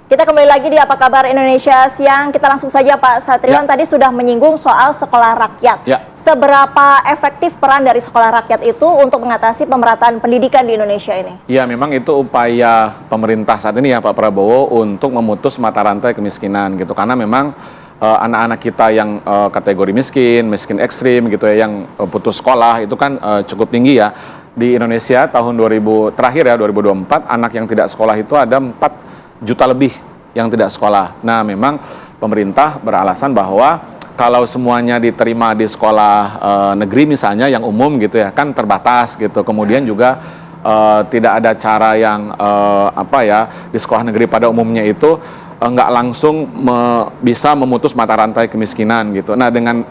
Kita kembali lagi di Apa Kabar Indonesia Siang. Kita langsung saja Pak Satriwan tadi sudah menyinggung soal sekolah rakyat. Seberapa efektif peran dari sekolah rakyat itu untuk mengatasi pemerataan pendidikan di Indonesia ini? Ya, memang itu upaya pemerintah saat ini ya Pak Prabowo untuk memutus mata rantai kemiskinan gitu. Karena memang anak-anak kita yang kategori miskin ekstrim gitu ya, yang putus sekolah itu kan cukup tinggi ya. Di Indonesia tahun 2000 terakhir ya 2024 anak yang tidak sekolah itu ada 4 juta lebih yang tidak sekolah. Nah, memang pemerintah beralasan bahwa kalau semuanya diterima di sekolah negeri misalnya yang umum gitu ya, kan terbatas gitu. Kemudian juga tidak ada cara yang di sekolah negeri pada umumnya itu nggak langsung bisa memutus mata rantai kemiskinan gitu. Nah, dengan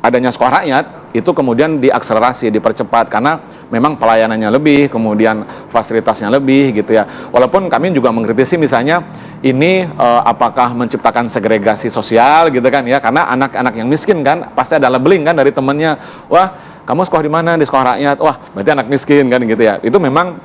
adanya sekolah rakyat itu kemudian diakselerasi, dipercepat karena memang pelayanannya lebih, kemudian fasilitasnya lebih gitu ya. Walaupun kami juga mengkritisi misalnya ini apakah menciptakan segregasi sosial gitu kan ya, karena anak-anak yang miskin kan pasti ada labeling kan dari temennya, wah kamu sekolah di mana? Di sekolah rakyat. Wah, berarti anak miskin kan gitu ya. Itu memang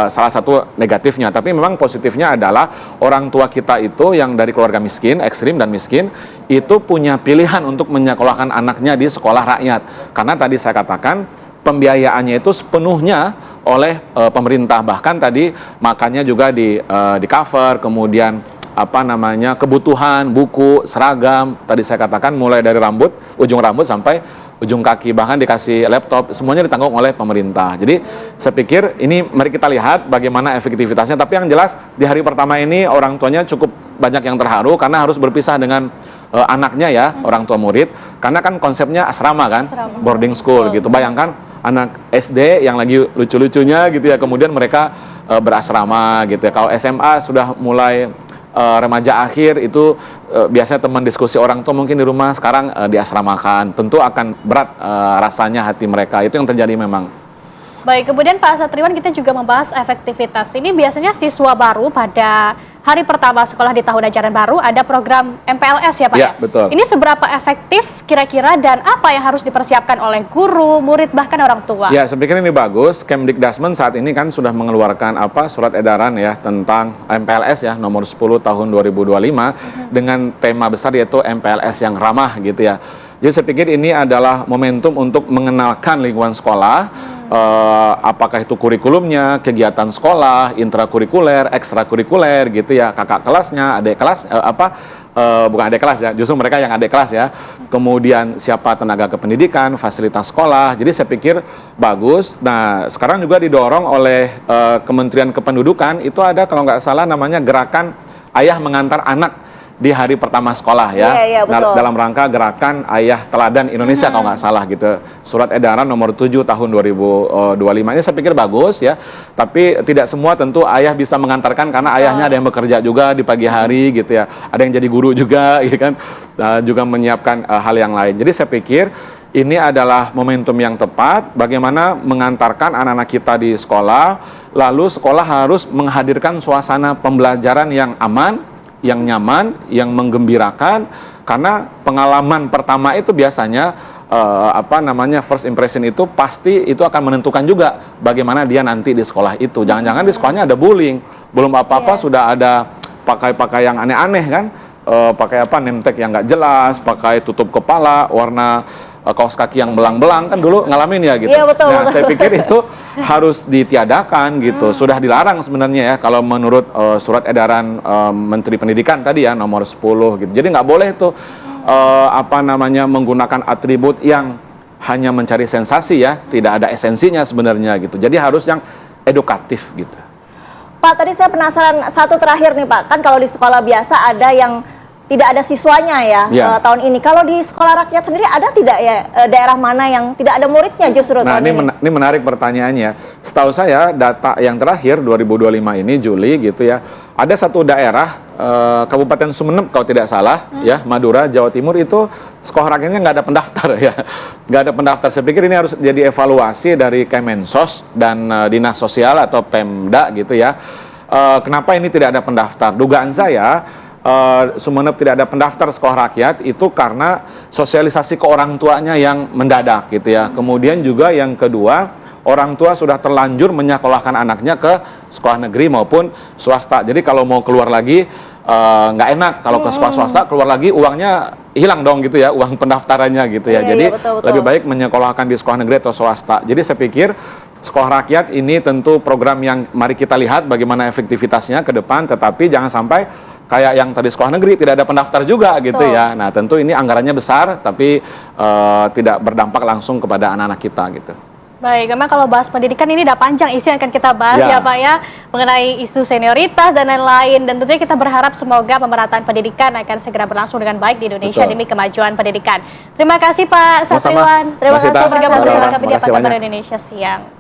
salah satu negatifnya. Tapi memang positifnya adalah orang tua kita itu yang dari keluarga miskin, ekstrim dan miskin, itu punya pilihan untuk menyekolahkan anaknya di sekolah rakyat. Karena tadi saya katakan pembiayaannya itu sepenuhnya oleh pemerintah. Bahkan tadi makannya juga di cover, kemudian kebutuhan, buku, seragam. Tadi saya katakan mulai dari ujung rambut sampai ujung kaki, bahkan dikasih laptop, semuanya ditanggung oleh pemerintah. Jadi saya pikir ini mari kita lihat bagaimana efektivitasnya. Tapi yang jelas di hari pertama ini orang tuanya cukup banyak yang terharu karena harus berpisah dengan anaknya ya, orang tua murid. Karena kan konsepnya asrama kan, boarding school gitu. Bayangkan anak SD yang lagi lucu-lucunya gitu ya, kemudian mereka berasrama gitu ya. Kalau SMA sudah mulai remaja akhir itu biasanya teman diskusi orang tua mungkin di rumah, sekarang diasramakan. Tentu akan berat rasanya hati mereka. Itu yang terjadi memang. Baik, kemudian Pak Satriwan kita juga membahas efektivitas. Ini biasanya siswa baru pada hari pertama sekolah di tahun ajaran baru ada program MPLS ya Pak? Ya, betul. Ini seberapa efektif kira-kira dan apa yang harus dipersiapkan oleh guru, murid, bahkan orang tua? Ya, saya pikir ini bagus. Kemdikbud saat ini kan sudah mengeluarkan surat edaran ya tentang MPLS ya nomor 10 tahun 2025 dengan tema besar yaitu MPLS yang ramah gitu ya. Jadi saya pikir ini adalah momentum untuk mengenalkan lingkungan sekolah. Apakah itu kurikulumnya, kegiatan sekolah, intrakurikuler, ekstrakurikuler gitu ya, kakak kelasnya, adik kelas, bukan adik kelas ya, justru mereka yang adik kelas ya. Kemudian siapa tenaga kependidikan, fasilitas sekolah. Jadi saya pikir bagus. Nah, sekarang juga didorong oleh Kementerian Kependudukan, itu ada kalau nggak salah namanya gerakan ayah mengantar anak di hari pertama sekolah ya, dalam rangka gerakan Ayah Teladan Indonesia kalau nggak salah gitu. Surat edaran nomor 7 tahun 2025 ini saya pikir bagus ya, tapi tidak semua tentu ayah bisa mengantarkan karena ayahnya ada yang bekerja juga di pagi hari gitu ya, ada yang jadi guru juga gitu kan, juga menyiapkan hal yang lain. Jadi saya pikir ini adalah momentum yang tepat bagaimana mengantarkan anak-anak kita di sekolah, lalu sekolah harus menghadirkan suasana pembelajaran yang aman, yang nyaman, yang menggembirakan, karena pengalaman pertama itu biasanya first impression itu pasti itu akan menentukan juga bagaimana dia nanti di sekolah itu. Jangan-jangan di sekolahnya ada bullying, belum apa-apa sudah ada pakai yang aneh-aneh kan, pakai name tag yang nggak jelas, pakai tutup kepala, warna kaos kaki yang belang-belang, kan dulu ngalamin ya gitu. Iya, betul, nah, saya pikir itu harus ditiadakan gitu. Sudah dilarang sebenarnya ya kalau menurut surat edaran Menteri Pendidikan tadi ya nomor 10 gitu. Jadi nggak boleh tuh menggunakan atribut yang hanya mencari sensasi ya, tidak ada esensinya sebenarnya gitu. Jadi harus yang edukatif gitu. Pak, tadi saya penasaran satu terakhir nih Pak, kan kalau di sekolah biasa ada yang tidak ada siswanya ya, tahun ini. Kalau di sekolah rakyat sendiri ada tidak ya daerah mana yang tidak ada muridnya justru tahun ini? Ini menarik pertanyaannya. Setahu saya data yang terakhir 2025 ini Juli gitu ya, ada satu daerah Kabupaten Sumeneb kalau tidak salah ya, Madura, Jawa Timur itu sekolah rakyatnya nggak ada pendaftar ya, nggak ada pendaftar. Saya pikir ini harus jadi evaluasi dari Kemensos dan Dinas Sosial atau Pemda gitu ya. Kenapa ini tidak ada pendaftar? Dugaan saya Sumeneb tidak ada pendaftar sekolah rakyat itu karena sosialisasi ke orang tuanya yang mendadak gitu ya. Kemudian juga yang kedua, orang tua sudah terlanjur menyekolahkan anaknya ke sekolah negeri maupun swasta. Jadi kalau mau keluar lagi nggak enak kalau ke sekolah swasta keluar lagi uangnya hilang dong gitu ya, uang pendaftarannya gitu ya. Iya, Jadi iya, betul. lebih baik menyekolahkan di sekolah negeri atau swasta. Jadi saya pikir sekolah rakyat ini tentu program yang mari kita lihat bagaimana efektivitasnya ke depan, tetapi jangan sampai kayak yang tadi sekolah negeri tidak ada pendaftar juga gitu ya. Nah tentu ini anggarannya besar tapi tidak berdampak langsung kepada anak-anak kita gitu. Baik, memang kalau bahas pendidikan ini udah panjang isu yang akan kita bahas ya Pak ya, mengenai isu senioritas dan lain-lain, dan tentunya kita berharap semoga pemerataan pendidikan akan segera berlangsung dengan baik di Indonesia demi kemajuan pendidikan. Terima kasih Pak Satriwan. Terima kasih Pak bergabung bersama Satriwan. kami di Apa Kabar Indonesia Siang.